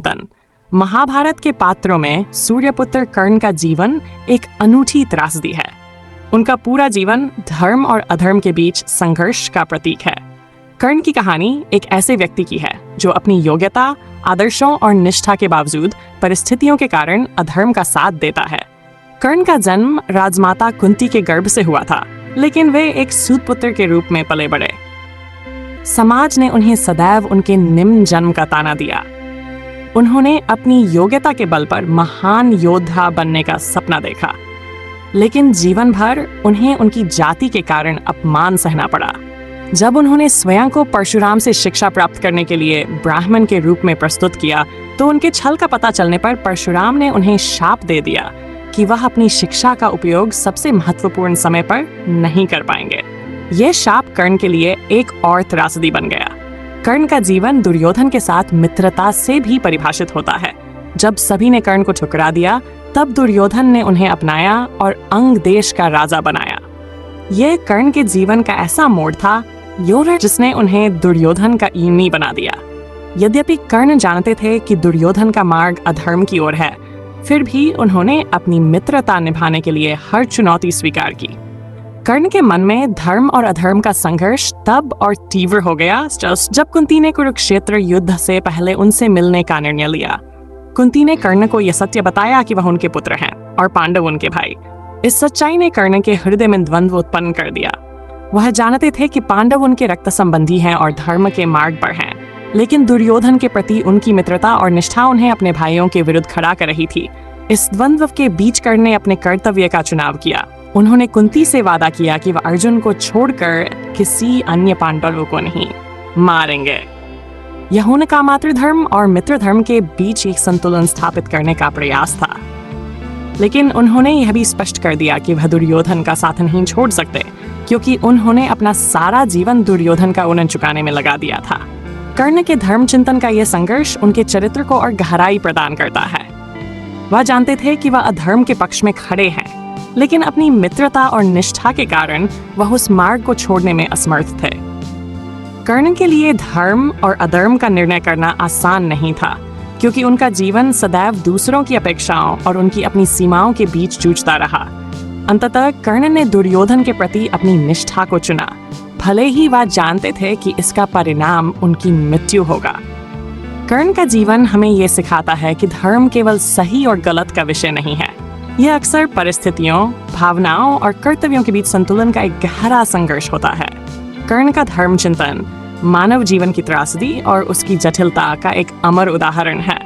तन महाभारत के पात्रों में सूर्यपुत्र कर्ण का जीवन एक अनूठी त्रासदी है। उनका पूरा जीवन धर्म और अधर्म के बीच संघर्ष का प्रतीक है। कर्ण की कहानी एक ऐसे व्यक्ति की है जो अपनी योग्यता, आदर्शों और निष्ठा के बावजूद परिस्थितियों के कारण अधर्म का साथ देता है। कर्ण का जन्म राजमाता कुंती के गर्भ से हुआ था, लेकिन वे एक सूत पुत्र के रूप में पले बढ़े। समाज ने उन्हें सदैव उनके निम्न जन्म का ताना दिया। उन्होंने अपनी योग्यता के बल पर महान योद्धा बनने का सपना देखा, लेकिन जीवन भर उन्हें उनकी जाति के कारण अपमान सहना पड़ा। जब उन्होंने स्वयं को परशुराम से शिक्षा प्राप्त करने के लिए ब्राह्मण के रूप में प्रस्तुत किया, तो उनके छल का पता चलने पर परशुराम ने उन्हें शाप दे दिया कि वह अपनी शिक्षा का उपयोग सबसे महत्वपूर्ण समय पर नहीं कर पाएंगे। यह शाप कर्ण के लिए एक और त्रासदी बन गया। कर्ण का जीवन दुर्योधन के साथ मित्रता से भी परिभाषित होता है। जब सभी ने कर्ण को ठुकरा दिया, तब दुर्योधन ने उन्हें अपनाया और अंग देश का राजा बनाया। यह कर्ण के जीवन का ऐसा मोड़ था जिसने उन्हें दुर्योधन का ईनी बना दिया। यद्यपि कर्ण जानते थे कि दुर्योधन का मार्ग अधर्म की ओर है, फिर भी उन्होंने अपनी मित्रता निभाने के लिए हर चुनौती स्वीकार की। कर्ण के मन में धर्म और अधर्म का संघर्ष तब और तीव्र हो गया जब कुंती ने कुरुक्षेत्र युद्ध से पहले उनसे मिलने का निर्णय लिया। कुंती ने कर्ण को यह सत्य बताया कि वह उनके पुत्र हैं और पांडव उनके भाई। इस सच्चाई ने कर्ण के हृदय में द्वंद्व उत्पन्न कर दिया। वह जानते थे कि पांडव उनके रक्त संबंधी हैं और धर्म के मार्ग पर हैं, लेकिन दुर्योधन के प्रति उनकी मित्रता और निष्ठा उन्हें अपने भाइयों के विरुद्ध खड़ा कर रही थी। इस द्वंद्व के बीच कर्ण ने अपने कर्तव्य का चुनाव किया। उन्होंने कुंती से वादा किया कि वह अर्जुन को छोड़कर किसी अन्य पांडवों को नहीं मारेंगे। यह उनका मातृधर्म और मित्र धर्म के बीच एक संतुलन स्थापित करने का प्रयास था। लेकिन उन्होंने यह भी स्पष्ट कर दिया कि वह दुर्योधन का साथ नहीं छोड़ सकते, क्योंकि उन्होंने अपना सारा जीवन दुर्योधन का ऊन चुकाने में लगा दिया था। कर्ण के धर्म चिंतन का यह संघर्ष उनके चरित्र को और गहराई प्रदान करता है। वह जानते थे कि वह अधर्म के पक्ष में खड़े हैं, लेकिन अपनी मित्रता और निष्ठा के कारण वह उस मार्ग को छोड़ने में असमर्थ थे। कर्ण के लिए धर्म और अधर्म का निर्णय करना आसान नहीं था, क्योंकि उनका जीवन सदैव दूसरों की अपेक्षाओं और उनकी अपनी सीमाओं के बीच जूझता रहा। अंततः कर्ण ने दुर्योधन के प्रति अपनी निष्ठा को चुना, भले ही वह जानते थे कि इसका परिणाम उनकी मृत्यु होगा। कर्ण का जीवन हमें यह सिखाता है कि धर्म केवल सही और गलत का विषय नहीं है। यह अक्सर परिस्थितियों, भावनाओं और कर्तव्यों के बीच संतुलन का एक गहरा संघर्ष होता है। कर्ण का धर्म चिंतन मानव जीवन की त्रासदी और उसकी जटिलता का एक अमर उदाहरण है।